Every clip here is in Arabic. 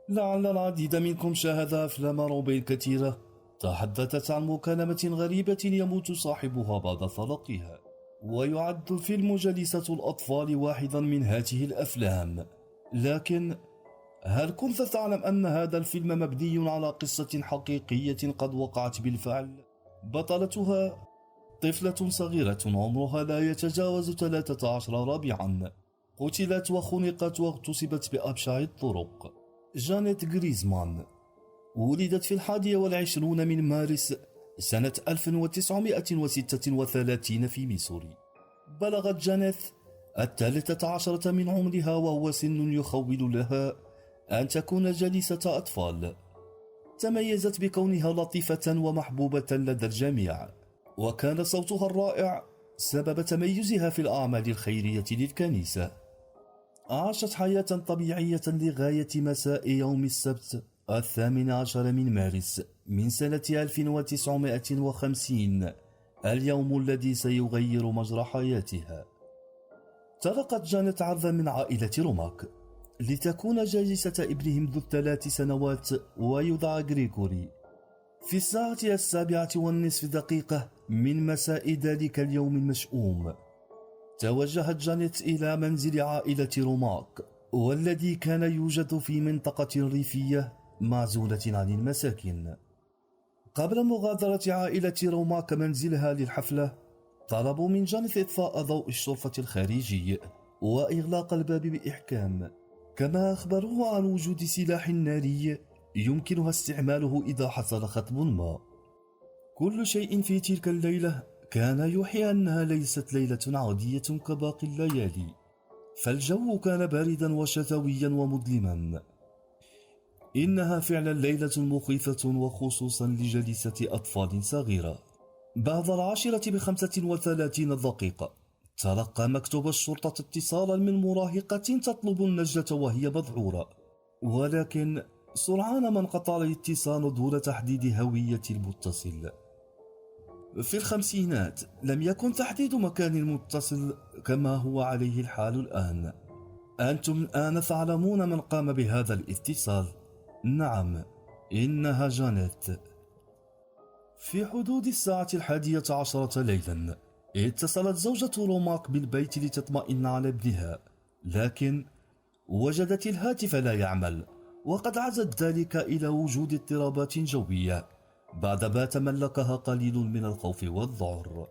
لعل العديد منكم شاهد أفلام روبين كثيرة تحدثت عن مكالمة غريبة يموت صاحبها بعد طلاقها، ويعد فيلم جليسة الأطفال واحدا من هذه الأفلام. لكن هل كنت تعلم أن هذا الفيلم مبني على قصة حقيقية قد وقعت بالفعل؟ بطلتها طفلة صغيرة عمرها لا يتجاوز 13 ربيعا، قتلت وخنقت واغتصبت بأبشع الطرق. جانيت غريزمان ولدت في 21 من مارس سنة 1936 في ميسوري. بلغت جانيت 13 من عمرها، وهو سن يخول لها أن تكون جليسة أطفال. تميزت بكونها لطيفة ومحبوبة لدى الجميع، وكان صوتها الرائع سبب تميزها في الأعمال الخيرية للكنيسة. عاشت حياة طبيعية لغاية مساء يوم السبت 18 من مارس من سنة 1950، اليوم الذي سيغير مجرى حياتها. تلقت جانيت عرضا من عائلة روماك لتكون جالسة ابنهم ذو ال3 سنوات ويدعى غريغوري. في الساعة 7:20 من مساء ذلك اليوم المشؤوم، توجهت جانيت إلى منزل عائلة روماك، والذي كان يوجد في منطقة ريفية معزولة عن المساكن. قبل مغادرة عائلة روماك منزلها للحفلة، طلبوا من جانيت إطفاء ضوء الشرفة الخارجي وإغلاق الباب بإحكام، كما أخبروه عن وجود سلاح ناري يمكنها استعماله إذا حصل خطب ما. كل شيء في تلك الليلة كان يوحي أنها ليست ليلة عادية كباقي الليالي، فالجو كان باردا وشتويا ومظلما. إنها فعلا ليلة مخيفة، وخصوصا لجليسة أطفال صغيرة. بعد 10:35 تلقى مكتب الشرطة اتصالا من مراهقة تطلب النجدة وهي مذعورة، ولكن سرعان ما انقطع الاتصال دون تحديد هوية المتصل. في الخمسينات لم يكن تحديد مكان المتصل كما هو عليه الحال الآن. أنتم الآن تعلمون من قام بهذا الاتصال. نعم، إنها جانيت. في حدود الساعة 11 ليلا اتصلت زوجة روماك بالبيت لتطمئن على ابنها، لكن وجدت الهاتف لا يعمل، وقد عزت ذلك إلى وجود اضطرابات جوية بعدما تملكها قليل من الخوف والذعر.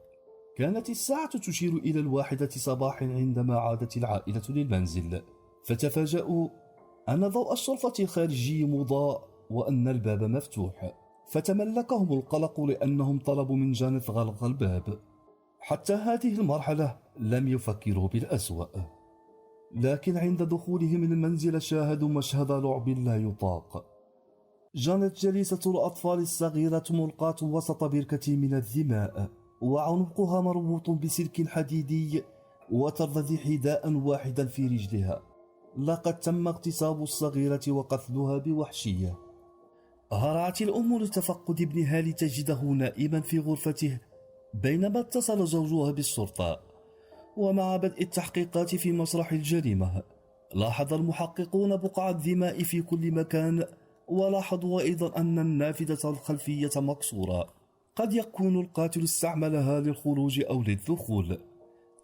كانت الساعة تشير إلى 1 صباحا عندما عادت العائلة للمنزل، فتفاجأوا أن ضوء الشرفة الخارجي مضاء وأن الباب مفتوح، فتملكهم القلق لأنهم طلبوا من جانيت غلق الباب. حتى هذه المرحلة لم يفكروا بالأسوأ، لكن عند دخولهم المنزل شاهدوا مشهد رعب لا يطاق. جانيت جليسة الأطفال الصغيرة ملقاة وسط بركة من الدماء، وعنقها مربوط بسلك حديدي، وترتدي حذاء واحدا في رجلها. لقد تم اغتصاب الصغيرة وقتلها بوحشية. هرعت الأم لتفقد ابنها لتجده نائما في غرفته، بينما اتصل زوجها بالشرطة. ومع بدء التحقيقات في مسرح الجريمة، لاحظ المحققون بقع الدماء في كل مكان، ولاحظوا أيضا أن النافذة الخلفية مكسورة. قد يكون القاتل استعملها للخروج أو للدخول.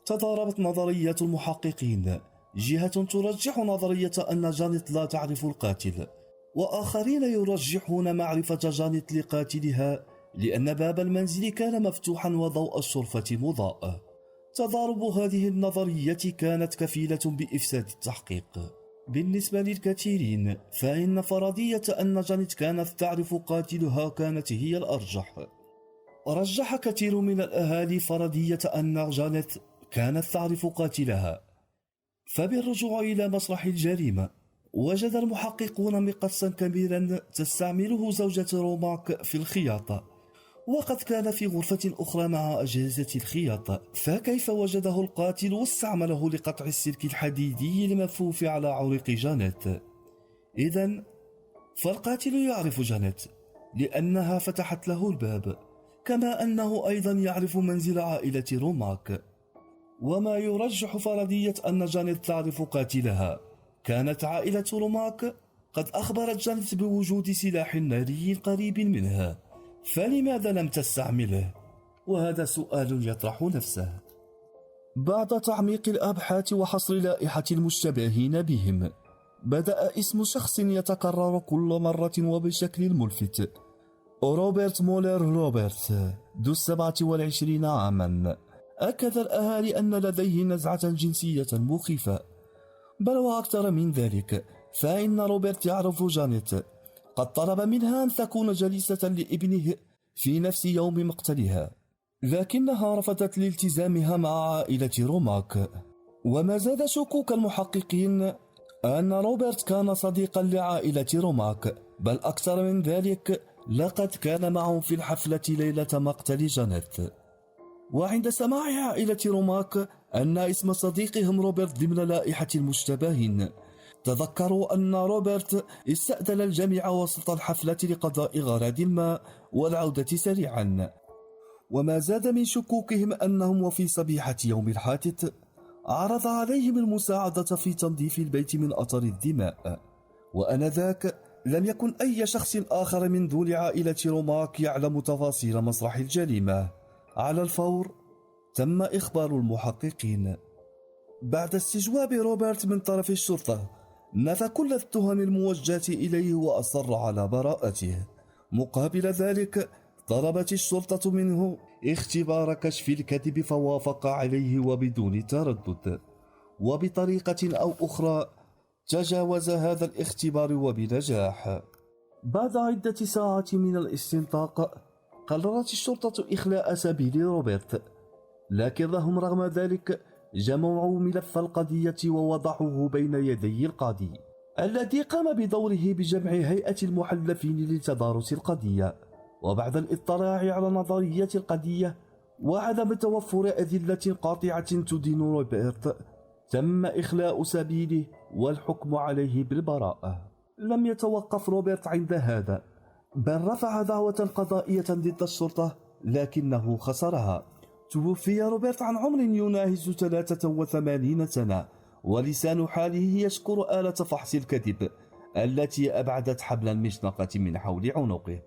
تضاربت نظريات المحققين، جهة ترجح نظرية أن جانيت لا تعرف القاتل، وآخرين يرجحون معرفة جانيت لقاتلها لأن باب المنزل كان مفتوحا وضوء الشرفة مضاء. تضارب هذه النظريات كانت كفيلة بإفساد التحقيق. بالنسبة للكثيرين فإن فرضية أن جانيت كانت تعرف قاتلها كانت هي الأرجح. رجح كثير من الأهالي فرضية أن جانيت كانت تعرف قاتلها. فبالرجوع إلى مسرح الجريمة، وجد المحققون مقصا كبيرا تستعمله زوجة روماك في الخياطة، وقد كان في غرفة أخرى مع أجهزة الخياطة، فكيف وجده القاتل واستعمله لقطع السلك الحديدي الملفوف على عنق جانيت؟ إذن فالقاتل يعرف جانيت لأنها فتحت له الباب، كما أنه أيضا يعرف منزل عائلة روماك. وما يرجح فرضية أن جانيت تعرف قاتلها. كانت عائلة روماك قد أخبرت جانيت بوجود سلاح ناري قريب منها، فلماذا لم تستعمله؟ وهذا سؤال يطرح نفسه. بعد تعميق الأبحاث وحصر لائحة المشتبهين بهم، بدأ اسم شخص يتكرر كل مرة وبشكل ملفت: روبرت مولر روبرت، ذو 27 عاما. أكد الأهالي أن لديه نزعة جنسية مخيفة، بل وأكثر من ذلك، فإن روبرت يعرف جانيت. قد طلب منها أن تكون جليسة لابنه في نفس يوم مقتلها، لكنها رفضت لالتزامها مع عائلة روماك. وما زاد شكوك المحققين أن روبرت كان صديقا لعائلة روماك، بل أكثر من ذلك، لقد كان معهم في الحفلة ليلة مقتل جانيت. وعند سماع عائلة روماك أن اسم صديقهم روبرت ضمن لائحة المشتبهين، تذكروا أن روبرت استأذن الجميع وسط الحفلة لقضاء غرض ما والعودة سريعا. وما زاد من شكوكهم أنهم وفي صبيحة يوم الحادث عرض عليهم المساعدة في تنظيف البيت من أثر الدماء، وآنذاك لم يكن أي شخص آخر من ذو عائلة روماك يعلم تفاصيل مسرح الجريمة. على الفور تم إخبار المحققين. بعد استجواب روبرت من طرف الشرطة، نفى كل التهم الموجهة إليه وأصر على براءته. مقابل ذلك طلبت الشرطة منه اختبار كشف الكذب، فوافق عليه وبدون تردد، وبطريقة أو أخرى تجاوز هذا الاختبار وبنجاح. بعد عدة ساعات من الاستنطاق، قررت الشرطة إخلاء سبيل روبرت، لكنهم رغم ذلك جمعوا ملف القضية ووضعوه بين يدي القاضي، الذي قام بدوره بجمع هيئة المحلفين لتدارس القضية. وبعد الاطلاع على نظرية القضية وعدم توفر أدلة قاطعة تدين روبرت، تم إخلاء سبيله والحكم عليه بالبراءة. لم يتوقف روبرت عند هذا، بل رفع دعوة قضائية ضد الشرطة، لكنه خسرها. توفي روبرت عن عمر يناهز 83 سنة، ولسان حاله يشكر آلة فحص الكذب التي أبعدت حبل المشنقة من حول عنقه.